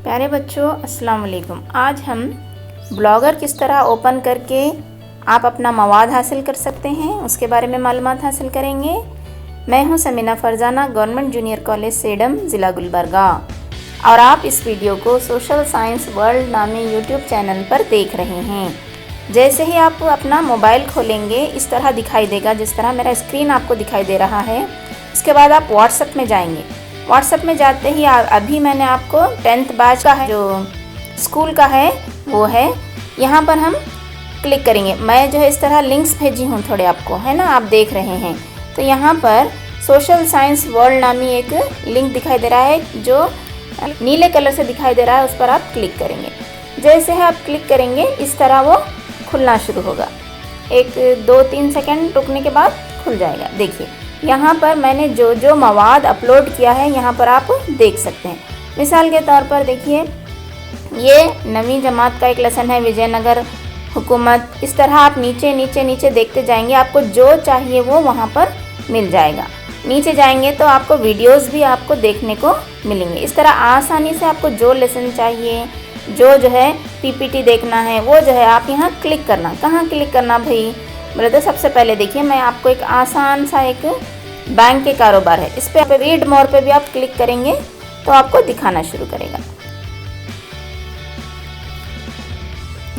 प्यारे बच्चों, अस्सलाम वालेकुम। आज हम ब्लॉगर किस तरह ओपन करके आप अपना मवाद हासिल कर सकते हैं उसके बारे में मालूमात हासिल करेंगे। मैं हूं Samina Farzana, government junior college Sedam, ज़िला गुलबर्गा, और आप इस वीडियो को सोशल साइंस वर्ल्ड नामी यूट्यूब चैनल पर देख रहे हैं। जैसे ही आप अपना मोबाइल खोलेंगे इस तरह दिखाई देगा, जिस तरह मेरा स्क्रीन आपको दिखाई दे रहा है। उसके बाद आप व्हाट्सएप में जाएंगे। व्हाट्सएप में जाते ही अभी मैंने आपको 10th बैच का है जो स्कूल का है वो है, यहाँ पर हम क्लिक करेंगे। मैं जो है इस तरह लिंक्स भेजी हूँ थोड़े आपको, है ना, आप देख रहे हैं। तो यहाँ पर सोशल साइंस वर्ल्ड नामी एक लिंक दिखाई दे रहा है जो नीले कलर से दिखाई दे रहा है, उस पर आप क्लिक करेंगे। जैसे ही आप क्लिक करेंगे इस तरह वो खुलना शुरू होगा। 1-2-3 सेकंड रुकने के बाद खुल जाएगा। देखिए यहाँ पर मैंने जो जो मवाद अपलोड किया है यहाँ पर आप देख सकते हैं। मिसाल के तौर पर देखिए, ये 9वीं जमात का एक लेसन है, विजयनगर हुकूमत। इस तरह आप नीचे नीचे नीचे देखते जाएंगे, आपको जो चाहिए वो वहाँ पर मिल जाएगा। नीचे जाएंगे तो आपको वीडियोस भी आपको देखने को मिलेंगे। इस तरह आसानी से आपको जो लेसन चाहिए, जो है पीपीटी देखना है, वो जो है आप यहाँ क्लिक करना। कहाँ क्लिक करना भाई बोले तो सबसे पहले देखिए, मैं आपको एक आसान सा एक बैंक के कारोबार है, इस पे रीड मोर पे भी आप क्लिक करेंगे तो आपको दिखाना शुरू करेगा।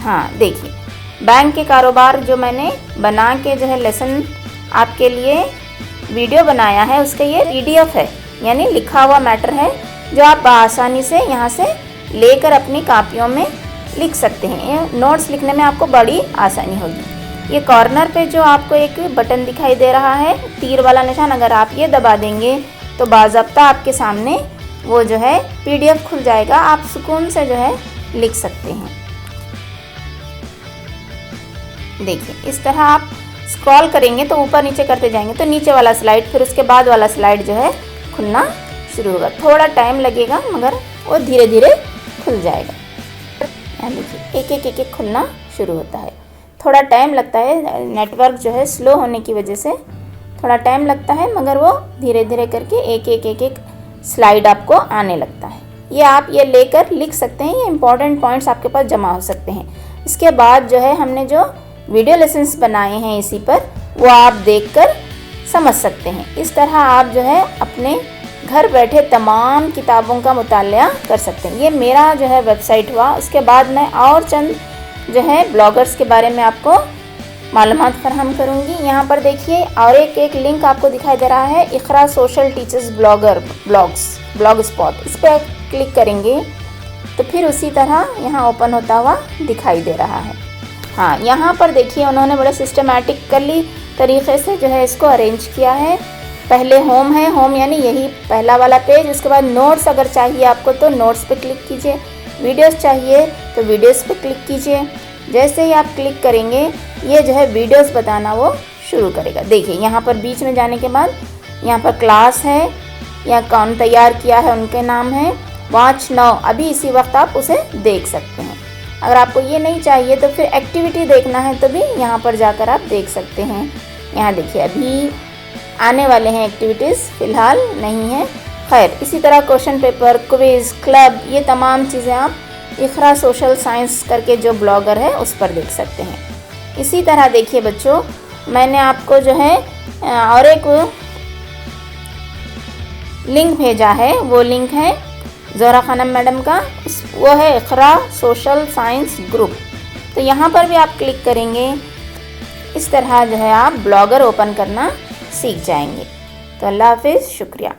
हाँ देखिए, बैंक के कारोबार जो मैंने बना के जो है लेसन आपके लिए वीडियो बनाया है, उसका ये PDF है, यानी लिखा हुआ मैटर है, जो आप आसानी से यहाँ से लेकर अपनी कापियों में लिख सकते हैं। नोट्स लिखने में आपको बड़ी आसानी होगी। ये कॉर्नर पे जो आपको एक बटन दिखाई दे रहा है, तीर वाला निशान, अगर आप ये दबा देंगे तो बाज़ाब्ता आपके सामने वो जो है PDF खुल जाएगा। आप सुकून से जो है लिख सकते हैं। देखिए इस तरह आप स्क्रॉल करेंगे तो ऊपर नीचे करते जाएंगे तो नीचे वाला स्लाइड, फिर उसके बाद वाला स्लाइड जो है खुलना शुरू होगा। थोड़ा टाइम लगेगा मगर वो धीरे धीरे खुल जाएगा। यहाँ देखिए एक एक खुलना शुरू होता है। थोड़ा टाइम लगता है, नेटवर्क जो है स्लो होने की वजह से थोड़ा टाइम लगता है, मगर वो धीरे धीरे करके एक स्लाइड आपको आने लगता है। ये आप ये लेकर लिख सकते हैं, ये इंपॉर्टेंट पॉइंट्स आपके पास जमा हो सकते हैं। इसके बाद जो है हमने जो वीडियो लेसन्स बनाए हैं इसी पर, वो आप देखकर समझ सकते हैं। इस तरह आप जो है अपने घर बैठे तमाम किताबों का मुतालिया कर सकते हैं। ये मेरा जो है वेबसाइट हुआ। उसके बाद मैं और चंद जो है ब्लॉगर्स के बारे में आपको मालूमात फराहम करूँगी। यहाँ पर देखिए और एक लिंक आपको दिखाई दे रहा है, इकरा सोशल टीचर्स ब्लॉग स्पॉट। इस पर क्लिक करेंगे तो फिर उसी तरह यहाँ ओपन होता हुआ दिखाई दे रहा है। हाँ यहाँ पर देखिए उन्होंने बड़े सिस्टमेटिकली तरीक़े से जो है इसको अरेंज किया है। पहले होम है, होम यानी यही पहला वाला पेज। उसके बाद नोट्स अगर चाहिए आपको तो नोट्स पे क्लिक कीजिए, वीडियोस चाहिए तो वीडियोस पे क्लिक कीजिए। जैसे ही आप क्लिक करेंगे ये जो है वीडियोस बताना वो शुरू करेगा। देखिए यहाँ पर बीच में जाने के बाद यहाँ पर क्लास है, या कौन तैयार किया है उनके नाम है, वॉच नाउ, अभी इसी वक्त आप उसे देख सकते हैं। अगर आपको ये नहीं चाहिए तो फिर एक्टिविटी देखना है तो भी यहाँ पर जाकर आप देख सकते हैं। यहाँ देखिए अभी आने वाले हैं एक्टिविटीज़, फ़िलहाल नहीं है। खैर इसी तरह क्वेश्चन पेपर, क्विज़, क्लब, ये तमाम चीज़ें आप इकरा सोशल साइंस करके जो ब्लॉगर है उस पर देख सकते हैं। इसी तरह देखिए बच्चों, मैंने आपको जो है और एक लिंक भेजा है, वो लिंक है ज़ोहरा खानम मैडम का, वो है इकरा सोशल साइंस ग्रुप। तो यहाँ पर भी आप क्लिक करेंगे, इस तरह जो है आप ब्लॉगर ओपन करना सीख जाएंगे। तो अल्लाह हाफिज़, शुक्रिया।